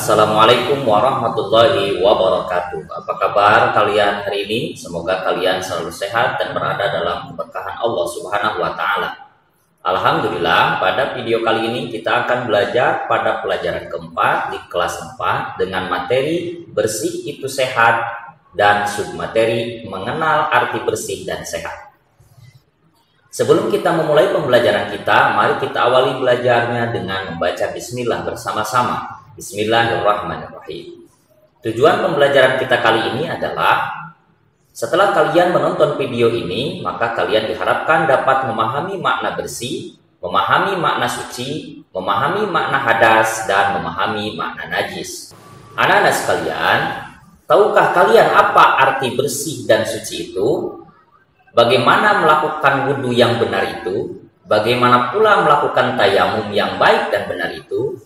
Assalamualaikum warahmatullahi wabarakatuh. Apa kabar kalian hari ini? Semoga kalian selalu sehat dan berada dalam keberkahan Allah Subhanahu wa Ta'ala. Alhamdulillah, pada video kali ini kita akan belajar pada pelajaran keempat di kelas 4 dengan materi bersih itu sehat dan submateri mengenal arti bersih dan sehat. Sebelum kita memulai pembelajaran kita, mari kita awali belajarnya dengan membaca bismillah bersama-sama. Bismillahirrahmanirrahim. Tujuan pembelajaran kita kali ini adalah setelah kalian menonton video ini, maka kalian diharapkan dapat memahami makna bersih, memahami makna suci, memahami makna hadas, dan memahami makna najis. Anak-anak sekalian, tahukah kalian apa arti bersih dan suci itu? Bagaimana melakukan wudhu yang benar itu? Bagaimana pula melakukan tayamum yang baik dan benar itu?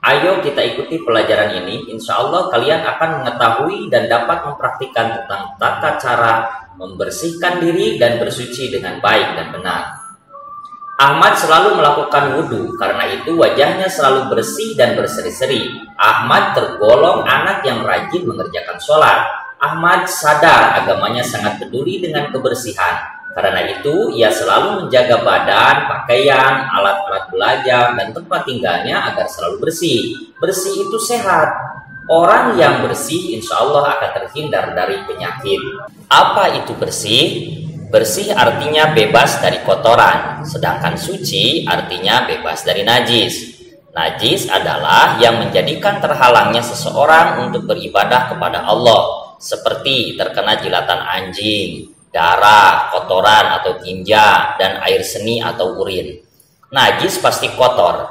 Ayo kita ikuti pelajaran ini. Insya Allah kalian akan mengetahui dan dapat mempraktikkan tentang tata cara membersihkan diri dan bersuci dengan baik dan benar. Ahmad selalu melakukan wudhu, karena itu wajahnya selalu bersih dan berseri-seri. Ahmad tergolong anak yang rajin mengerjakan sholat. Ahmad sadar agamanya sangat peduli dengan kebersihan. Karena itu, ia selalu menjaga badan, pakaian, alat-alat belajar, dan tempat tinggalnya agar selalu bersih. Bersih itu sehat. Orang yang bersih insya Allah akan terhindar dari penyakit. Apa itu bersih? Bersih artinya bebas dari kotoran, sedangkan suci artinya bebas dari najis. Najis adalah yang menjadikan terhalangnya seseorang untuk beribadah kepada Allah, seperti terkena jilatan anjing, darah, kotoran atau tinja, dan air seni atau urin. Najis pasti kotor.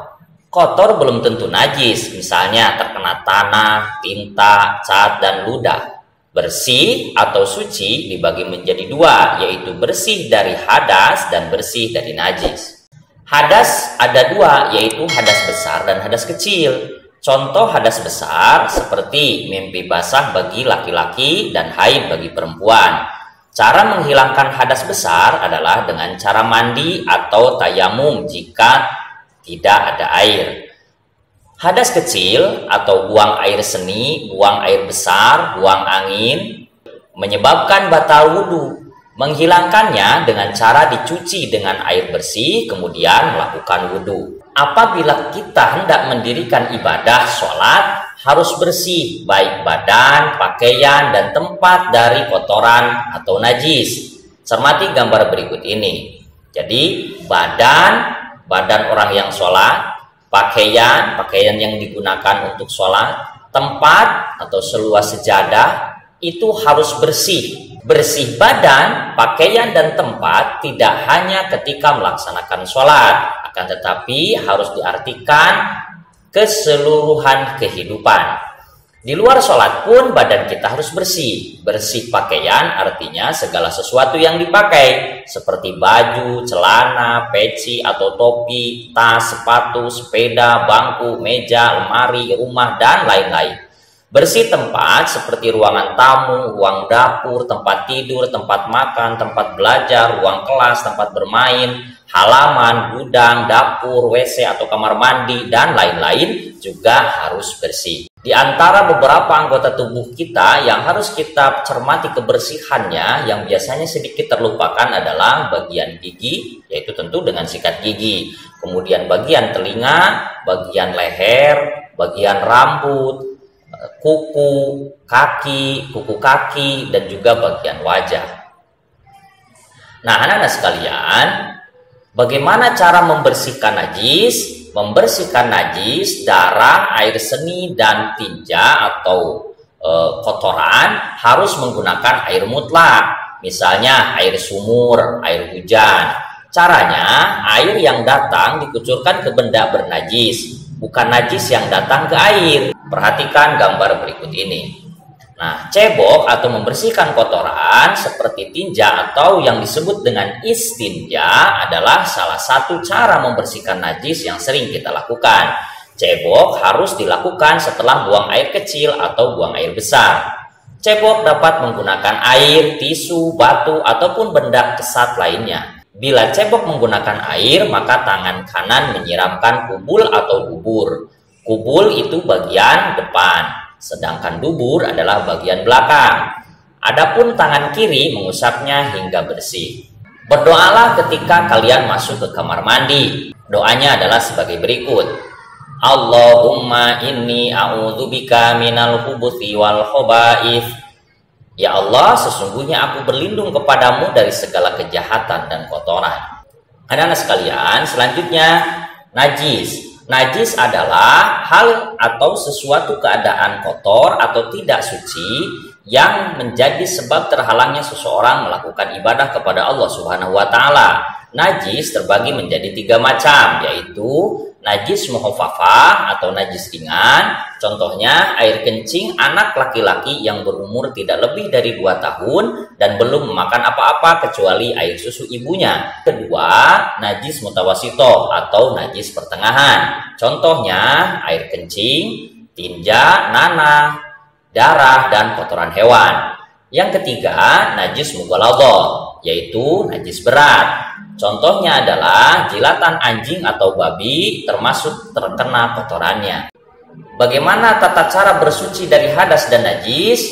Kotor belum tentu najis, misalnya terkena tanah, tinta, cat, dan ludah. Bersih atau suci dibagi menjadi dua, yaitu bersih dari hadas dan bersih dari najis. Hadas ada dua, yaitu hadas besar dan hadas kecil. Contoh hadas besar seperti mimpi basah bagi laki-laki dan haid bagi perempuan. Cara menghilangkan hadas besar adalah dengan cara mandi atau tayamum jika tidak ada air. Hadas kecil atau buang air seni, buang air besar, buang angin, menyebabkan batal wudhu. Menghilangkannya dengan cara dicuci dengan air bersih, kemudian melakukan wudhu. Apabila kita hendak mendirikan ibadah sholat, harus bersih, baik badan, pakaian, dan tempat dari kotoran atau najis. Cermati gambar berikut ini. Jadi, badan orang yang sholat, pakaian yang digunakan untuk sholat, tempat atau seluas sejadah, itu harus bersih. Bersih badan, pakaian, dan tempat tidak hanya ketika melaksanakan sholat, akan tetapi harus diartikan keseluruhan kehidupan. Di luar sholat pun badan kita harus bersih. Bersih pakaian artinya segala sesuatu yang dipakai, seperti baju, celana, peci atau topi, tas, sepatu, sepeda, bangku, meja, lemari, rumah, dan lain-lain. Bersih tempat seperti ruangan tamu, ruang dapur, tempat tidur, tempat makan, tempat belajar, ruang kelas, tempat bermain, halaman, gudang, dapur, WC atau kamar mandi, dan lain-lain juga harus bersih. Di antara beberapa anggota tubuh kita yang harus kita cermati kebersihannya, yang biasanya sedikit terlupakan adalah bagian gigi, yaitu tentu dengan sikat gigi. Kemudian bagian telinga, bagian leher, bagian rambut, kuku kaki, dan juga bagian wajah. Nah, anak-anak sekalian, bagaimana cara membersihkan najis? Membersihkan najis, darah, air seni, dan tinja atau kotoran harus menggunakan air mutlak. Misalnya air sumur, air hujan. Caranya, air yang datang dikucurkan ke benda bernajis, bukan najis yang datang ke air. Perhatikan gambar berikut ini. Nah, cebok atau membersihkan kotoran seperti tinja atau yang disebut dengan istinja adalah salah satu cara membersihkan najis yang sering kita lakukan. Cebok harus dilakukan setelah buang air kecil atau buang air besar. Cebok dapat menggunakan air, tisu, batu, ataupun benda kesat lainnya. Bila cebok menggunakan air, maka tangan kanan menyiramkan kubul atau bubur. Kubul itu bagian depan, sedangkan dubur adalah bagian belakang. Adapun tangan kiri mengusapnya hingga bersih. Berdoalah ketika kalian masuk ke kamar mandi. Doanya adalah sebagai berikut. Allahumma inni a'udzubika minal khubuthi wal khaba'ith. Ya Allah, sesungguhnya aku berlindung kepadamu dari segala kejahatan dan kotoran. Anak-anak sekalian, selanjutnya najis. Najis adalah hal atau sesuatu keadaan kotor atau tidak suci yang menjadi sebab terhalangnya seseorang melakukan ibadah kepada Allah Subhanahu wa taala. Najis terbagi menjadi 3 macam, yaitu najis mukhafafah atau najis ringan. Contohnya air kencing anak laki-laki yang berumur tidak lebih dari 2 tahun dan belum memakan apa-apa kecuali air susu ibunya. Kedua, najis mutawasito atau najis pertengahan. Contohnya air kencing, tinja, nanah, darah, dan kotoran hewan. Yang ketiga, najis mughaladhah, yaitu najis berat. Contohnya adalah jilatan anjing atau babi termasuk terkena kotorannya. Bagaimana tata cara bersuci dari hadas dan najis?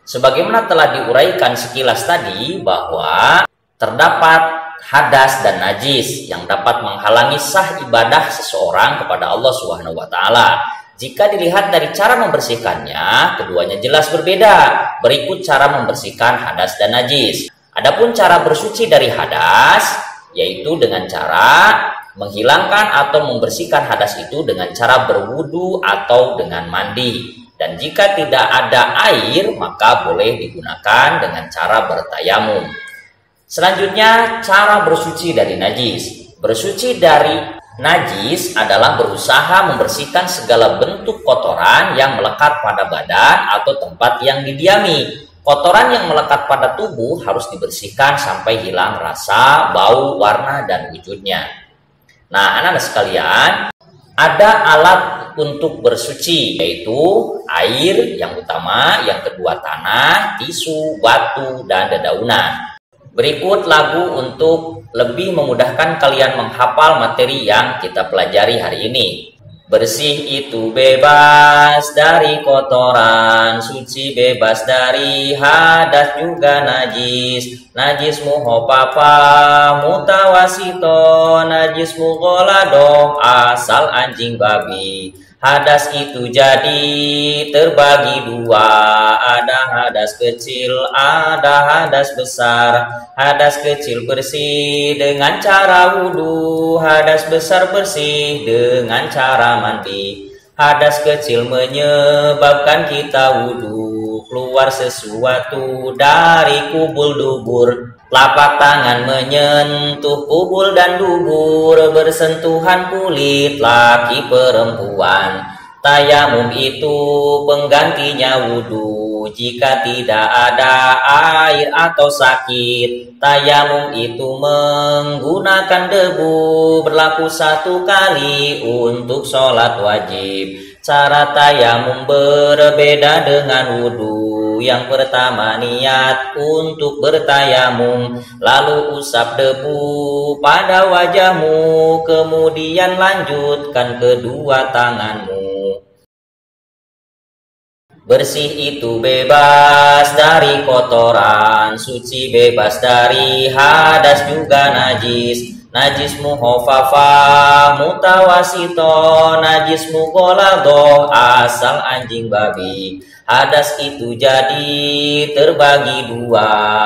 Sebagaimana telah diuraikan sekilas tadi bahwa terdapat hadas dan najis yang dapat menghalangi sah ibadah seseorang kepada Allah Subhanahu wa taala. Jika dilihat dari cara membersihkannya, keduanya jelas berbeda. Berikut cara membersihkan hadas dan najis. Adapun cara bersuci dari hadas yaitu dengan cara menghilangkan atau membersihkan hadas itu dengan cara berwudu atau dengan mandi. Dan jika tidak ada air, maka boleh digunakan dengan cara bertayamum. Selanjutnya, cara bersuci dari najis. Bersuci dari najis adalah berusaha membersihkan segala bentuk kotoran yang melekat pada badan atau tempat yang didiami. Kotoran yang melekat pada tubuh harus dibersihkan sampai hilang rasa, bau, warna, dan wujudnya. Nah, anak-anak sekalian, ada alat untuk bersuci, yaitu air yang utama, yang kedua tanah, tisu, batu, dan dedaunan. Berikut lagu untuk lebih memudahkan kalian menghafal materi yang kita pelajari hari ini. Bersih itu bebas dari kotoran, suci bebas dari hadas juga najis. Najis mukhafafah, mutawasito, najis mughaladhah, asal anjing babi. Hadas itu jadi terbagi 2, ada hadas kecil, ada hadas besar. Hadas kecil bersih dengan cara wudhu, hadas besar bersih dengan cara mandi. Hadas kecil menyebabkan kita wudhu, keluar sesuatu dari kubul dubur. Telapak tangan menyentuh kubul dan dubur, bersentuhan kulit laki perempuan. Tayamum itu penggantinya wudhu jika tidak ada air atau sakit. Tayamum itu menggunakan debu, berlaku 1 kali untuk sholat wajib. Cara tayamum berbeda dengan wudhu. Yang pertama niat untuk bertayamum, lalu usap debu pada wajahmu, kemudian lanjutkan kedua tanganmu. Bersih itu bebas dari kotoran, suci bebas dari hadas juga najis. Najis mukhafafah, mutawasito, najis mughaladhah, asal anjing babi. Hadas itu jadi terbagi 2,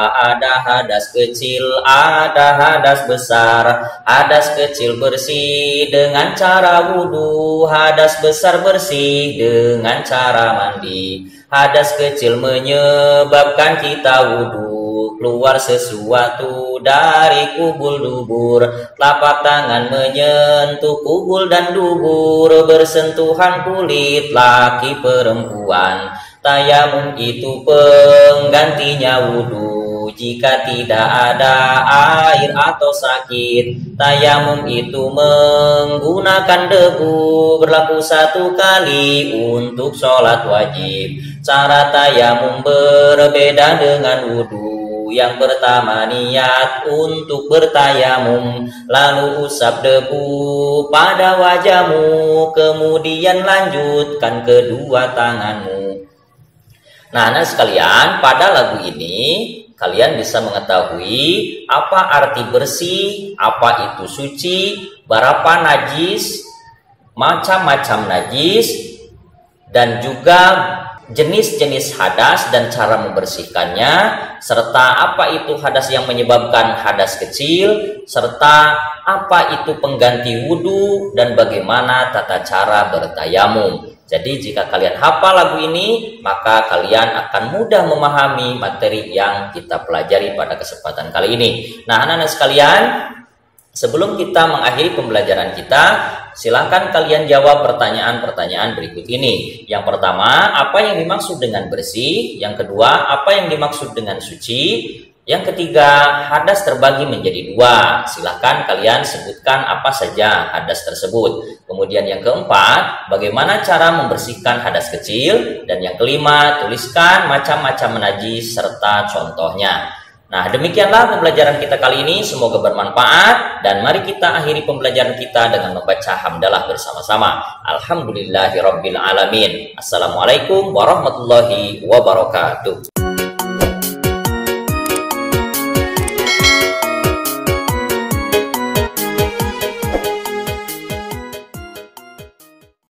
ada hadas kecil, ada hadas besar. Hadas kecil bersih dengan cara wudhu, hadas besar bersih dengan cara mandi. Hadas kecil menyebabkan kita wudhu, keluar sesuatu dari kubul dubur. Telapak tangan menyentuh kubul dan dubur, bersentuhan kulit laki perempuan. Tayamum itu penggantinya wudhu jika tidak ada air atau sakit. Tayamum itu menggunakan debu, berlaku 1 kali untuk sholat wajib. Cara tayamum berbeda dengan wudhu. Yang pertama niat untuk bertayamum, lalu usap debu pada wajahmu, kemudian lanjutkan kedua tanganmu. Nah, anak sekalian, pada lagu ini kalian bisa mengetahui apa arti bersih, apa itu suci, berapa najis, macam-macam najis, dan juga jenis-jenis hadas dan cara membersihkannya, serta apa itu hadas yang menyebabkan hadas kecil, serta apa itu pengganti wudhu, dan bagaimana tata cara bertayamum. Jadi jika kalian hafal lagu ini, maka kalian akan mudah memahami materi yang kita pelajari pada kesempatan kali ini. Nah, anak-anak sekalian, sebelum kita mengakhiri pembelajaran kita, silakan kalian jawab pertanyaan-pertanyaan berikut ini. Yang pertama, apa yang dimaksud dengan bersih? Yang kedua, apa yang dimaksud dengan suci? Yang ketiga, hadas terbagi menjadi dua. Silakan kalian sebutkan apa saja hadas tersebut. Kemudian yang keempat, bagaimana cara membersihkan hadas kecil? Dan yang kelima, tuliskan macam-macam najis serta contohnya. Nah, demikianlah pembelajaran kita kali ini. Semoga bermanfaat. Dan mari kita akhiri pembelajaran kita dengan membaca hamdalah bersama-sama. Alhamdulillahirabbil alamin. Assalamualaikum warahmatullahi wabarakatuh.